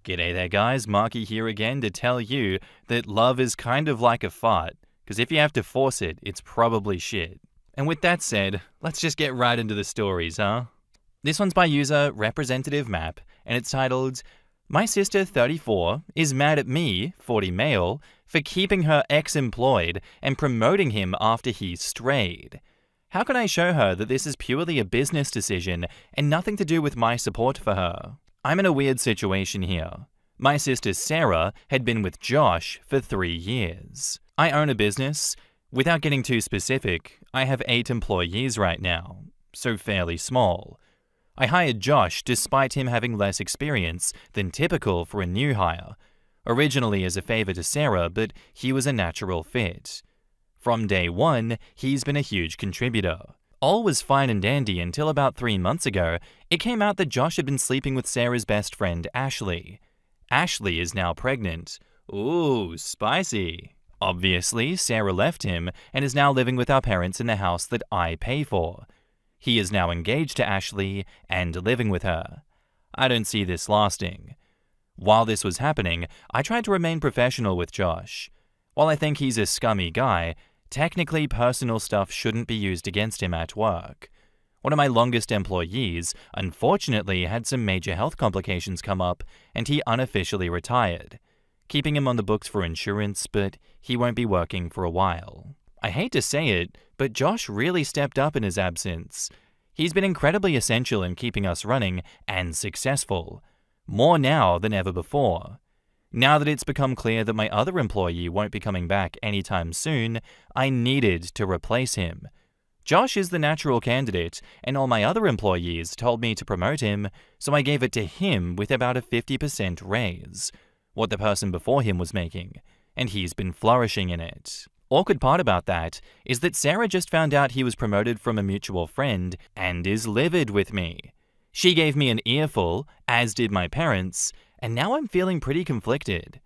G'day there guys, Markee here again to tell you that love is kind of like a fart, because if you have to force it, it's probably shit. And with that said, let's just get right into the stories, huh? This one's by user Representative Map, and it's titled, "My sister 34 is mad at me, 40 male, for keeping her ex employed and promoting him after he strayed. How can I show her that this is purely a business decision and nothing to do with my support for her? I'm in a weird situation here. My sister Sarah had been with Josh for 3 years. I own a business. Without getting too specific, I have 8 employees right now, so fairly small. I hired Josh despite him having less experience than typical for a new hire, originally as a favor to Sarah, but he was a natural fit. From day one, he's been a huge contributor. All was fine and dandy until about 3 months ago, it came out that Josh had been sleeping with Sarah's best friend, Ashley. Ashley is now pregnant. Ooh, spicy. Obviously, Sarah left him and is now living with our parents in the house that I pay for. He is now engaged to Ashley and living with her. I don't see this lasting. While this was happening, I tried to remain professional with Josh. While I think he's a scummy guy, technically personal stuff shouldn't be used against him at work. One of my longest employees, unfortunately, had some major health complications come up and he unofficially retired, keeping him on the books for insurance, but he won't be working for a while. I hate to say it, but Josh really stepped up in his absence. He's been incredibly essential in keeping us running and successful, more now than ever before. Now that it's become clear that my other employee won't be coming back anytime soon, I needed to replace him. Josh is the natural candidate, and all my other employees told me to promote him, so I gave it to him with about a 50% raise, what the person before him was making, and he's been flourishing in it. Awkward part about that is that Sarah just found out he was promoted from a mutual friend and is livid with me. She gave me an earful, as did my parents, and now I'm feeling pretty conflicted.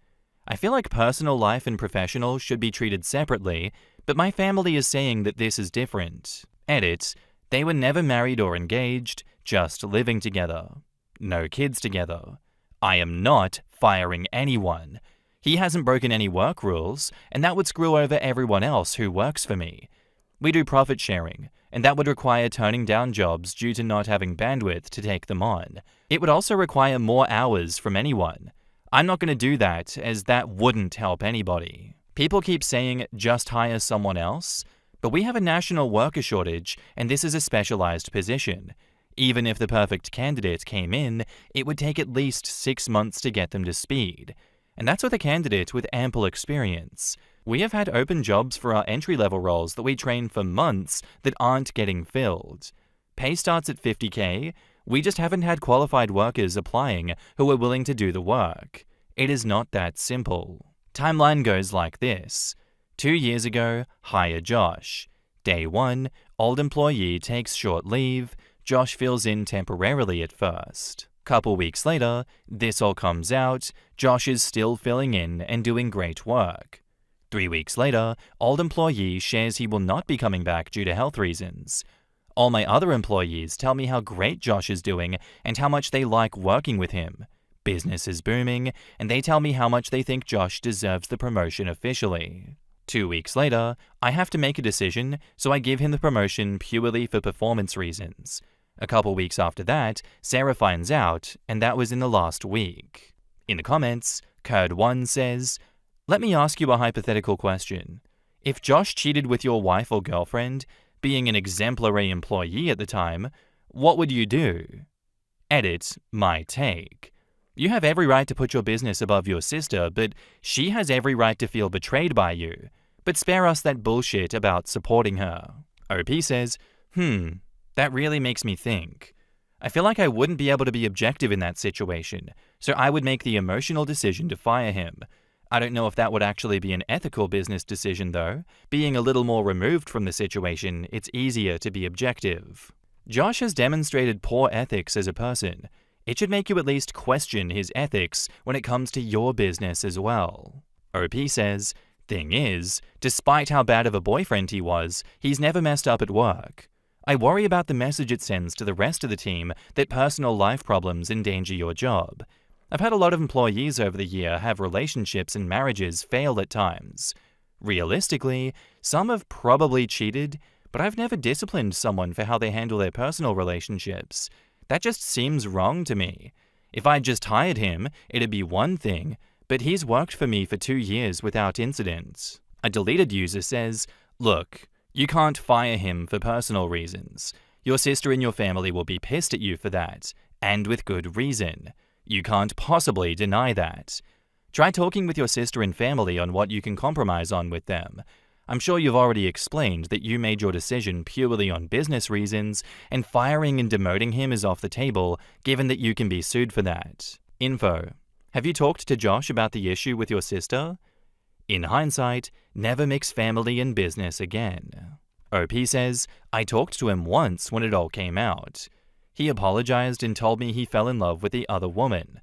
I feel like personal life and professional should be treated separately, but my family is saying that this is different. Edit, they were never married or engaged, just living together. No kids together. I am not firing anyone. He hasn't broken any work rules, and that would screw over everyone else who works for me. We do profit sharing, and that would require turning down jobs due to not having bandwidth to take them on. It would also require more hours from anyone. I'm not going to do that, as that wouldn't help anybody. People keep saying just hire someone else, but we have a national worker shortage, and this is a specialized position. Even if the perfect candidate came in, it would take at least 6 months to get them to speed. And that's with a candidate with ample experience. We have had open jobs for our entry-level roles that we train for months that aren't getting filled. Pay starts at $50K. We just haven't had qualified workers applying who are willing to do the work. It is not that simple. Timeline goes like this. 2 years ago, hire Josh. Day 1, old employee takes short leave. Josh fills in temporarily at first. Couple weeks later, this all comes out. Josh is still filling in and doing great work. 3 weeks later, old employee shares he will not be coming back due to health reasons. All my other employees tell me how great Josh is doing and how much they like working with him. Business is booming, and they tell me how much they think Josh deserves the promotion officially. 2 weeks later, I have to make a decision, so I give him the promotion purely for performance reasons. A couple weeks after that, Sarah finds out, and that was in the last week. In the comments, Curd1 says, "Let me ask you a hypothetical question. If Josh cheated with your wife or girlfriend, being an exemplary employee at the time, what would you do?" Edit, my take. You have every right to put your business above your sister, but she has every right to feel betrayed by you. But spare us that bullshit about supporting her. OP says, that really makes me think. I feel like I wouldn't be able to be objective in that situation, so I would make the emotional decision to fire him. I don't know if that would actually be an ethical business decision though. Being a little more removed from the situation, it's easier to be objective. Josh has demonstrated poor ethics as a person. It should make you at least question his ethics when it comes to your business as well. OP says, thing is, despite how bad of a boyfriend he was, he's never messed up at work. I worry about the message it sends to the rest of the team that personal life problems endanger your job. I've had a lot of employees over the year have relationships and marriages fail at times. Realistically, some have probably cheated, but I've never disciplined someone for how they handle their personal relationships. That just seems wrong to me. If I just hired him, it'd be one thing, but he's worked for me for 2 years without incident. A deleted user says, "Look, you can't fire him for personal reasons. Your sister and your family will be pissed at you for that, and with good reason. You can't possibly deny that. Try talking with your sister and family on what you can compromise on with them. I'm sure you've already explained that you made your decision purely on business reasons, and firing and demoting him is off the table, given that you can be sued for that. Info: have you talked to Josh about the issue with your sister? In hindsight, never mix family and business again." OP says, "I talked to him once when it all came out. He apologized and told me he fell in love with the other woman.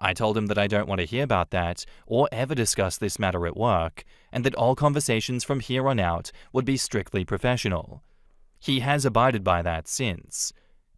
I told him that I don't want to hear about that or ever discuss this matter at work, and that all conversations from here on out would be strictly professional. He has abided by that since.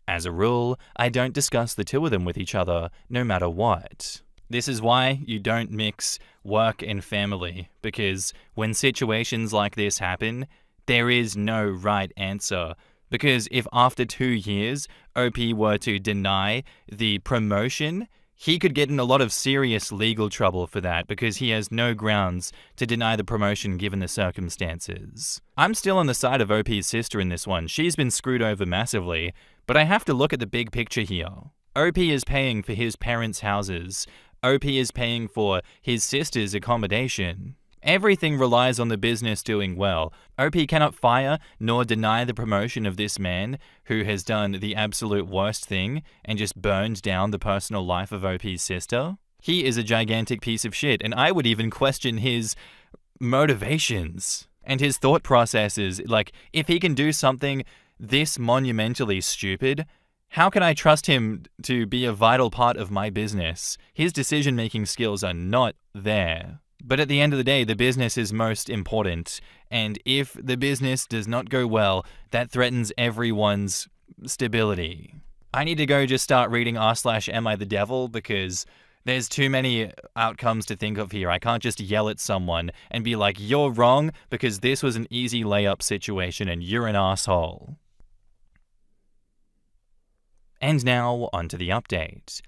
As a rule, I don't discuss the two of them with each other, no matter what." This is why you don't mix work and family, because when situations like this happen, there is no right answer. Because if after 2 years, OP were to deny the promotion, he could get in a lot of serious legal trouble for that because he has no grounds to deny the promotion given the circumstances. I'm still on the side of OP's sister in this one. She's been screwed over massively, but I have to look at the big picture here. OP is paying for his parents' houses. OP is paying for his sister's accommodation. Everything relies on the business doing well. OP cannot fire nor deny the promotion of this man who has done the absolute worst thing and just burned down the personal life of OP's sister. He is a gigantic piece of shit, and I would even question his motivations and his thought processes. Like, if he can do something this monumentally stupid, how can I trust him to be a vital part of my business? His decision-making skills are not there. But at the end of the day, the business is most important. And if the business does not go well, that threatens everyone's stability. I need to go just start reading r/Am I the Devil, because there's too many outcomes to think of here. I can't just yell at someone and be like, "You're wrong," because this was an easy layup situation and you're an asshole. And now, onto the update.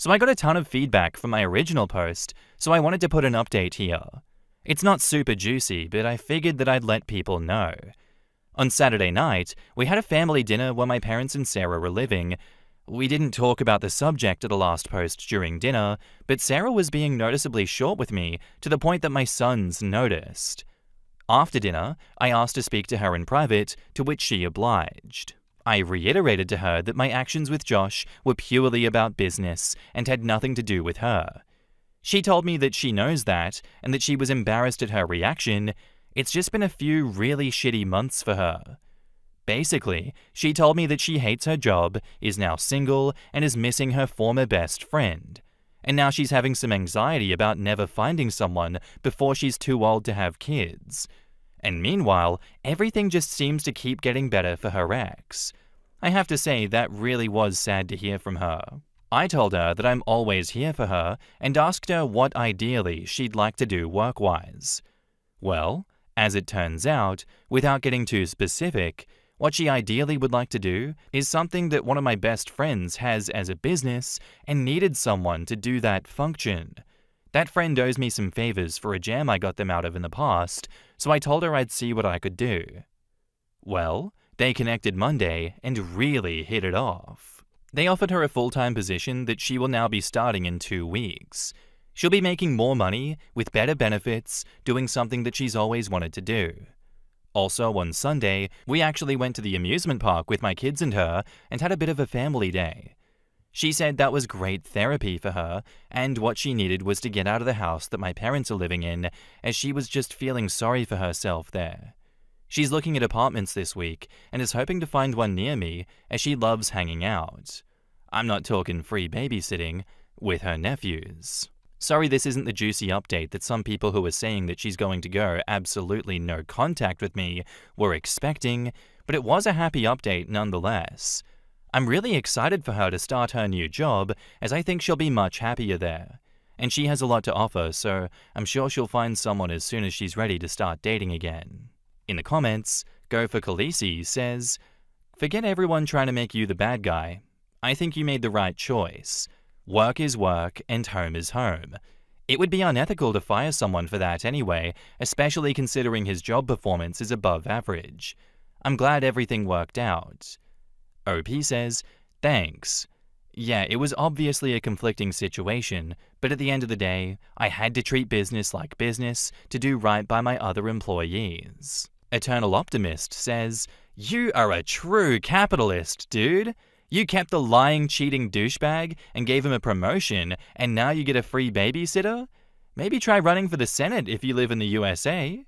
So I got a ton of feedback from my original post, so I wanted to put an update here. It's not super juicy, but I figured that I'd let people know. On Saturday night, we had a family dinner where my parents and Sarah were living. We didn't talk about the subject of the last post during dinner, but Sarah was being noticeably short with me to the point that my sons noticed. After dinner, I asked to speak to her in private, to which she obliged. I reiterated to her that my actions with Josh were purely about business and had nothing to do with her. She told me that she knows that and that she was embarrassed at her reaction. It's just been a few really shitty months for her. Basically, she told me that she hates her job, is now single, and is missing her former best friend. And now she's having some anxiety about never finding someone before she's too old to have kids. And meanwhile, everything just seems to keep getting better for her ex. I have to say, that really was sad to hear from her. I told her that I'm always here for her and asked her what ideally she'd like to do work-wise. Well, as it turns out, without getting too specific, what she ideally would like to do is something that one of my best friends has as a business and needed someone to do that function. That friend owes me some favors for a jam I got them out of in the past, so I told her I'd see what I could do. Well, they connected Monday and really hit it off. They offered her a full-time position that she will now be starting in 2 weeks. She'll be making more money, with better benefits, doing something that she's always wanted to do. Also, on Sunday, we actually went to the amusement park with my kids and her and had a bit of a family day. She said that was great therapy for her, and what she needed was to get out of the house that my parents are living in, as she was just feeling sorry for herself there. She's looking at apartments this week, and is hoping to find one near me, as she loves hanging out. I'm not talking free babysitting, with her nephews. Sorry this isn't the juicy update that some people who are saying that she's going to go absolutely no contact with me were expecting, but it was a happy update nonetheless. I'm really excited for her to start her new job, as I think she'll be much happier there. And she has a lot to offer, so I'm sure she'll find someone as soon as she's ready to start dating again. In the comments, Go for Khaleesi says, "Forget everyone trying to make you the bad guy. I think you made the right choice. Work is work and home is home. It would be unethical to fire someone for that anyway, especially considering his job performance is above average. I'm glad everything worked out." OP says, "Thanks. Yeah, it was obviously a conflicting situation, but at the end of the day, I had to treat business like business to do right by my other employees." Eternal Optimist says, "You are a true capitalist, dude. You kept the lying, cheating douchebag and gave him a promotion, and now you get a free babysitter? Maybe try running for the Senate if you live in the USA."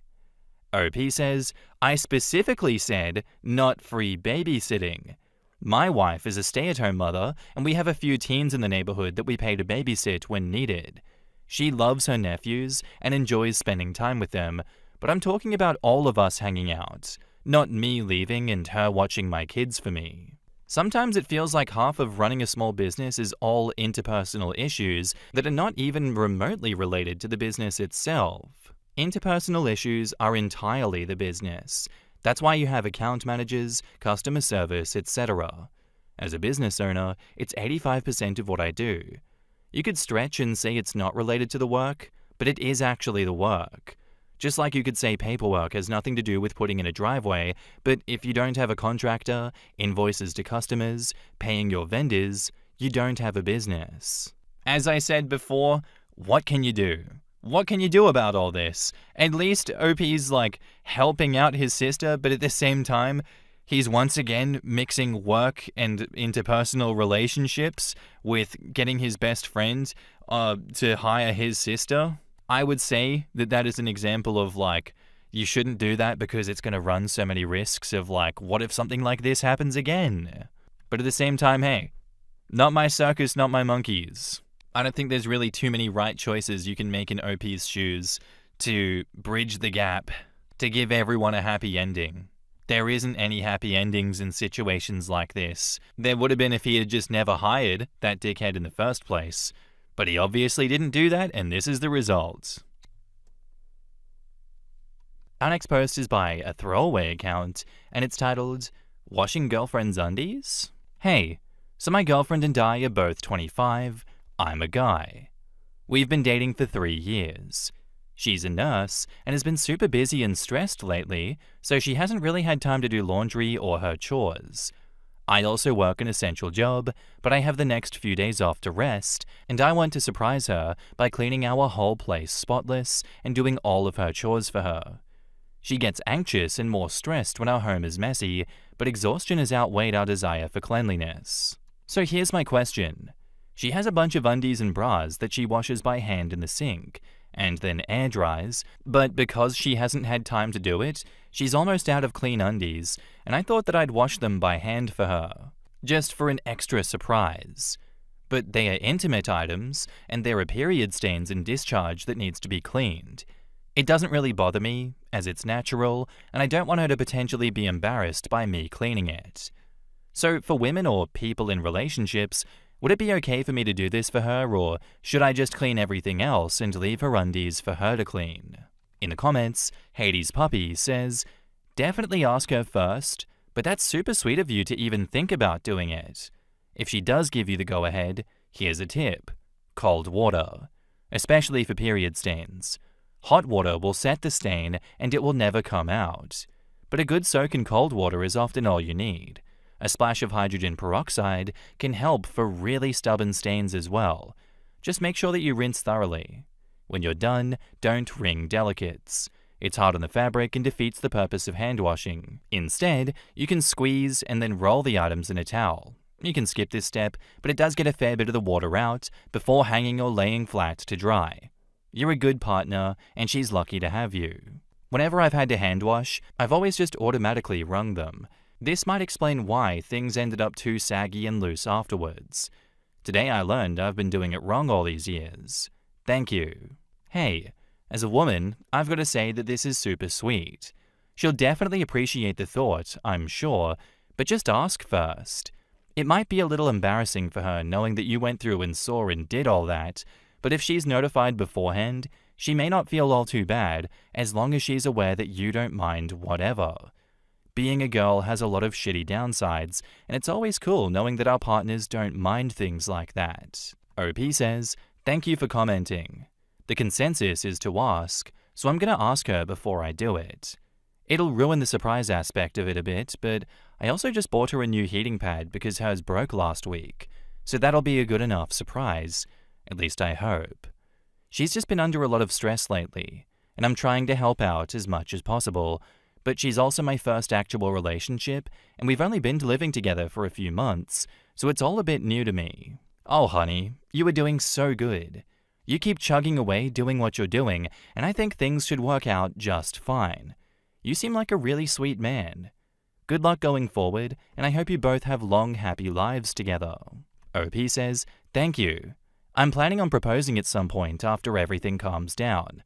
OP says, "I specifically said not free babysitting. My wife is a stay-at-home mother, and we have a few teens in the neighborhood that we pay to babysit when needed. She loves her nephews and enjoys spending time with them, but I'm talking about all of us hanging out, not me leaving and her watching my kids for me. Sometimes it feels like half of running a small business is all interpersonal issues that are not even remotely related to the business itself. Interpersonal issues are entirely the business. That's why you have account managers, customer service, etc. As a business owner, it's 85% of what I do. You could stretch and say it's not related to the work, but it is actually the work. Just like you could say paperwork has nothing to do with putting in a driveway, but if you don't have a contractor, invoices to customers, paying your vendors, you don't have a business. As I said before, what can you do? What can you do about all this? At least OP's helping out his sister, but at the same time, he's once again mixing work and interpersonal relationships with getting his best friend to hire his sister. I would say that is an example of you shouldn't do that because it's going to run so many risks of what if something like this happens again? But at the same time, hey, not my circus, not my monkeys. I don't think there's really too many right choices you can make in OP's shoes to bridge the gap, to give everyone a happy ending. There isn't any happy endings in situations like this. There would have been if he had just never hired that dickhead in the first place. But he obviously didn't do that, and this is the result. Our next post is by a throwaway account, and it's titled, "Washing Girlfriend's Undies?" Hey, so my girlfriend and I are both 25. I'm a guy. We've been dating for 3 years. She's a nurse and has been super busy and stressed lately, so she hasn't really had time to do laundry or her chores. I also work an essential job, but I have the next few days off to rest, and I want to surprise her by cleaning our whole place spotless and doing all of her chores for her. She gets anxious and more stressed when our home is messy, but exhaustion has outweighed our desire for cleanliness. So here's my question. She has a bunch of undies and bras that she washes by hand in the sink, and then air dries, but because she hasn't had time to do it, she's almost out of clean undies, and I thought that I'd wash them by hand for her, just for an extra surprise. But they are intimate items, and there are period stains and discharge that needs to be cleaned. It doesn't really bother me, as it's natural, and I don't want her to potentially be embarrassed by me cleaning it. So for women or people in relationships, would it be okay for me to do this for her, or should I just clean everything else and leave her undies for her to clean? In the comments, Hades Puppy says, "Definitely ask her first, but that's super sweet of you to even think about doing it. If she does give you the go-ahead, here's a tip. Cold water. Especially for period stains. Hot water will set the stain and it will never come out. But a good soak in cold water is often all you need. A splash of hydrogen peroxide can help for really stubborn stains as well. Just make sure that you rinse thoroughly. When you're done, don't wring delicates. It's hard on the fabric and defeats the purpose of hand washing. Instead, you can squeeze and then roll the items in a towel. You can skip this step, but it does get a fair bit of the water out before hanging or laying flat to dry. You're a good partner, and she's lucky to have you. Whenever I've had to hand wash, I've always just automatically wrung them. This might explain why things ended up too saggy and loose afterwards. Today I learned I've been doing it wrong all these years. Thank you." Hey, as a woman, I've got to say that this is super sweet. She'll definitely appreciate the thought, I'm sure, but just ask first. It might be a little embarrassing for her knowing that you went through and saw and did all that, but if she's notified beforehand, she may not feel all too bad as long as she's aware that you don't mind whatever. Being a girl has a lot of shitty downsides, and it's always cool knowing that our partners don't mind things like that. OP says, "Thank you for commenting. The consensus is to ask, so I'm gonna ask her before I do it. It'll ruin the surprise aspect of it a bit, but I also just bought her a new heating pad because hers broke last week, so that'll be a good enough surprise. At least I hope. She's just been under a lot of stress lately, and I'm trying to help out as much as possible, but she's also my first actual relationship, and we've only been living together for a few months, so it's all a bit new to me. Oh, honey, you are doing so good. You keep chugging away doing what you're doing, and I think things should work out just fine. You seem like a really sweet man. Good luck going forward, and I hope you both have long, happy lives together." OP says, "Thank you. I'm planning on proposing at some point after everything calms down.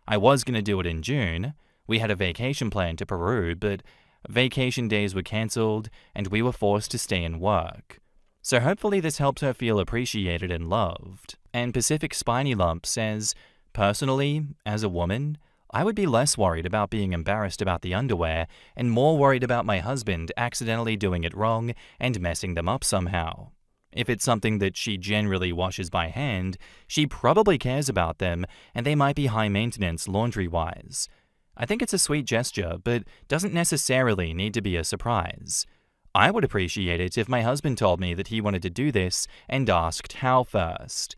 I was going to do it in June. We had a vacation planned to Peru, but vacation days were cancelled, and we were forced to stay and work. So hopefully this helps her feel appreciated and loved." And Pacific Spiny Lump says, "Personally, as a woman, I would be less worried about being embarrassed about the underwear and more worried about my husband accidentally doing it wrong and messing them up somehow. If it's something that she generally washes by hand, she probably cares about them, and they might be high maintenance laundry-wise. I think it's a sweet gesture, but doesn't necessarily need to be a surprise. I would appreciate it if my husband told me that he wanted to do this and asked how first.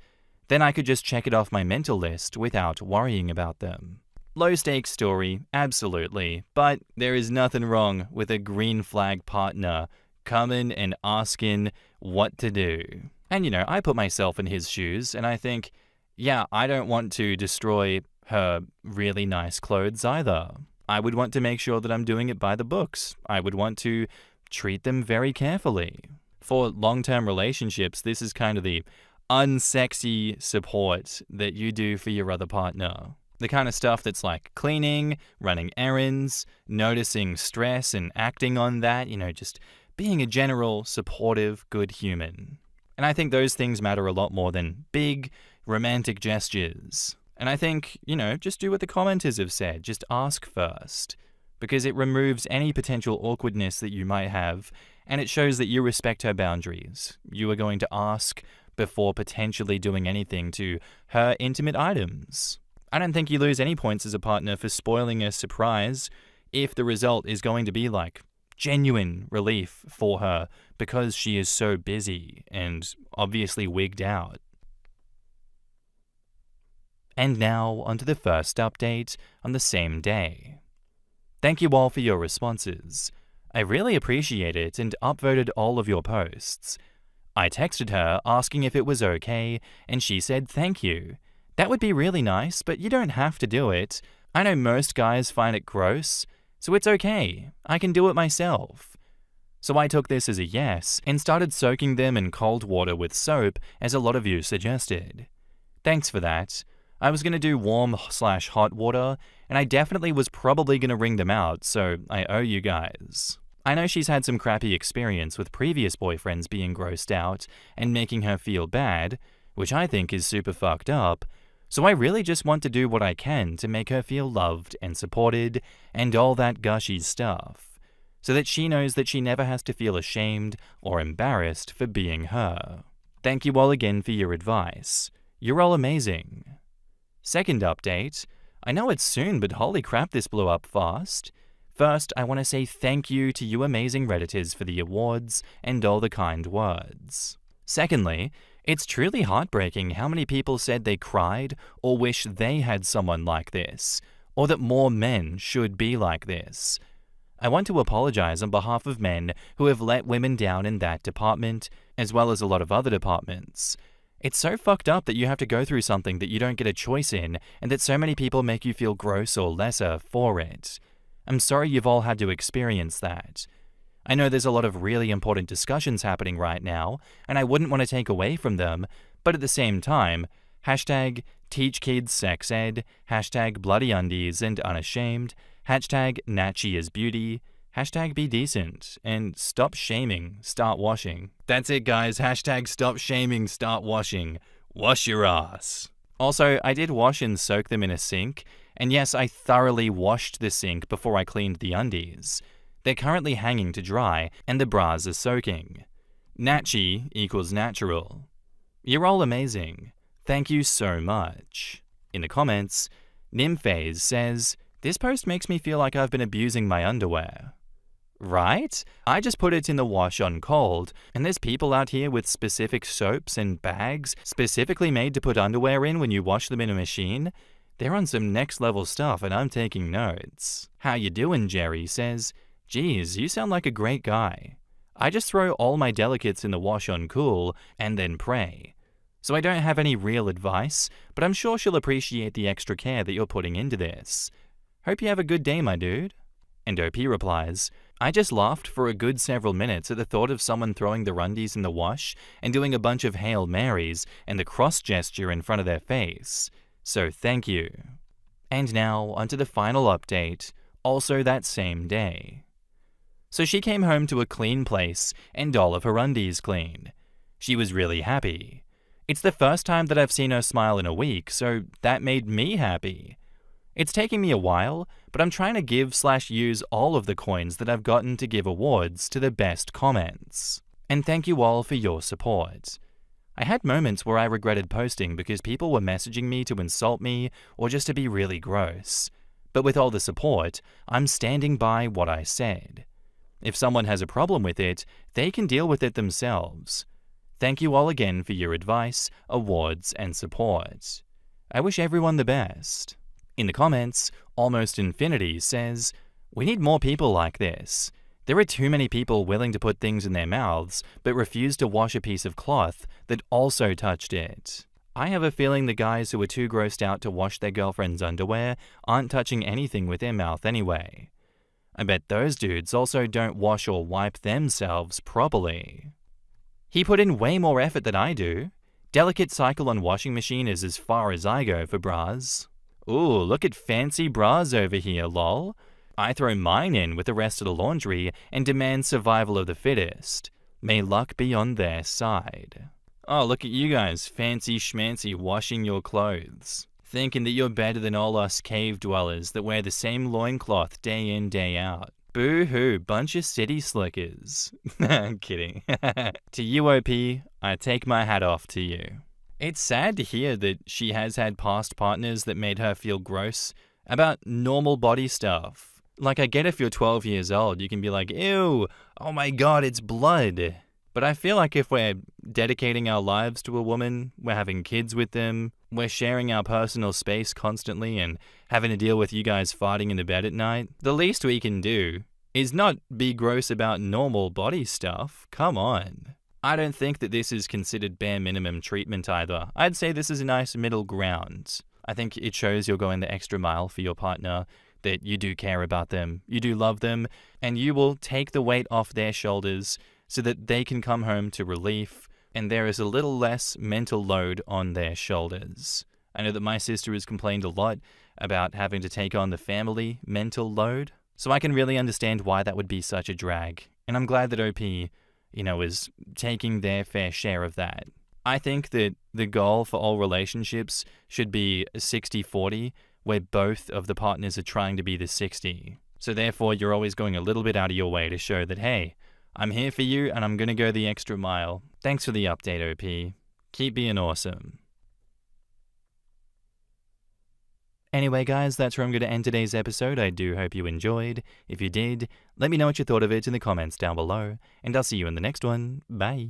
Then I could just check it off my mental list without worrying about them." Low-stakes story, absolutely, but there is nothing wrong with a green flag partner coming and asking what to do. And I put myself in his shoes, and I think, yeah, I don't want to destroy her really nice clothes either. I would want to make sure that I'm doing it by the books. I would want to treat them very carefully. For long-term relationships, this is kind of the unsexy support that you do for your other partner. The kind of stuff that's like cleaning, running errands, noticing stress and acting on that, just being a general, supportive, good human. And I think those things matter a lot more than big, romantic gestures. And I think, just do what the commenters have said. Just ask first. Because it removes any potential awkwardness that you might have, and it shows that you respect her boundaries. You are going to ask before potentially doing anything to her intimate items. I don't think you lose any points as a partner for spoiling a surprise if the result is going to be like genuine relief for her because she is so busy and obviously wigged out. And now onto the first update on the same day. Thank you all for your responses. I really appreciate it and upvoted all of your posts. I texted her asking if it was okay, and she said thank you. That would be really nice, but you don't have to do it. I know most guys find it gross, so it's okay. I can do it myself. So I took this as a yes and started soaking them in cold water with soap as a lot of you suggested. Thanks for that. I was going to do warm/hot water, and I definitely was probably going to wring them out, so I owe you guys. I know she's had some crappy experience with previous boyfriends being grossed out and making her feel bad, which I think is super fucked up, so I really just want to do what I can to make her feel loved and supported and all that gushy stuff, so that she knows that she never has to feel ashamed or embarrassed for being her. Thank you all again for your advice. You're all amazing. Second update. I know it's soon, but holy crap, this blew up fast. First, I want to say thank you to you amazing Redditors for the awards and all the kind words. Secondly, it's truly heartbreaking how many people said they cried or wish they had someone like this, or that more men should be like this. I want to apologize on behalf of men who have let women down in that department, as well as a lot of other departments. It's so fucked up that you have to go through something that you don't get a choice in, and that so many people make you feel gross or lesser for it. I'm sorry you've all had to experience that. I know there's a lot of really important discussions happening right now, and I wouldn't want to take away from them, but at the same time, hashtag #TeachKidsSexEd, hashtag BloodyUndies and Unashamed, hashtag NatchyIsBeauty, Hashtag be decent and stop shaming, start washing. That's it, guys. Hashtag stop shaming, start washing. Wash your ass. Also, I did wash and soak them in a sink, and yes, I thoroughly washed the sink before I cleaned the undies. They're currently hanging to dry, and the bras are soaking. Natchy equals natural. You're all amazing. Thank you so much. In the comments, Nymphaze says, this post makes me feel like I've been abusing my underwear. Right? I just put it in the wash on cold, and there's people out here with specific soaps and bags specifically made to put underwear in when you wash them in a machine. They're on some next level stuff and I'm taking notes. How you doing, Jerry says, geez, you sound like a great guy. I just throw all my delicates in the wash on cool and then pray. So I don't have any real advice, but I'm sure she'll appreciate the extra care that you're putting into this. Hope you have a good day, my dude. And OP replies, I just laughed for a good several minutes at the thought of someone throwing their undies in the wash and doing a bunch of Hail Marys and the cross gesture in front of their face. So thank you. And now onto the final update, also that same day. So she came home to a clean place and all of her undies clean. She was really happy. It's the first time that I've seen her smile in a week, so that made me happy. It's taking me a while, but I'm trying to give/use all of the coins that I've gotten to give awards to the best comments. And thank you all for your support. I had moments where I regretted posting because people were messaging me to insult me or just to be really gross. But with all the support, I'm standing by what I said. If someone has a problem with it, they can deal with it themselves. Thank you all again for your advice, awards, and support. I wish everyone the best. In the comments, Almost Infinity says, we need more people like this. There are too many people willing to put things in their mouths, but refuse to wash a piece of cloth that also touched it. I have a feeling the guys who are too grossed out to wash their girlfriend's underwear aren't touching anything with their mouth anyway. I bet those dudes also don't wash or wipe themselves properly. He put in way more effort than I do. Delicate cycle on washing machine is as far as I go for bras. Ooh, look at fancy bras over here, lol. I throw mine in with the rest of the laundry and demand survival of the fittest. May luck be on their side. Oh, look at you guys, fancy schmancy washing your clothes. Thinking that you're better than all us cave dwellers that wear the same loincloth day in, day out. Boo-hoo, bunch of city slickers. I'm kidding. To you, OP, I take my hat off to you. It's sad to hear that she has had past partners that made her feel gross about normal body stuff. Like, I get if you're 12 years old, you can be like, ew, oh my god, it's blood. But I feel like if we're dedicating our lives to a woman, we're having kids with them, we're sharing our personal space constantly and having to deal with you guys farting in the bed at night, the least we can do is not be gross about normal body stuff. Come on. I don't think that this is considered bare minimum treatment either. I'd say this is a nice middle ground. I think it shows you're going the extra mile for your partner, that you do care about them, you do love them, and you will take the weight off their shoulders so that they can come home to relief and there is a little less mental load on their shoulders. I know that my sister has complained a lot about having to take on the family mental load, so I can really understand why that would be such a drag. And I'm glad that OP, is taking their fair share of that. I think that the goal for all relationships should be 60-40, where both of the partners are trying to be the 60. So therefore, you're always going a little bit out of your way to show that, hey, I'm here for you and I'm going to go the extra mile. Thanks for the update, OP. Keep being awesome. Anyway, guys, that's where I'm going to end today's episode. I do hope you enjoyed. If you did, let me know what you thought of it in the comments down below, and I'll see you in the next one. Bye.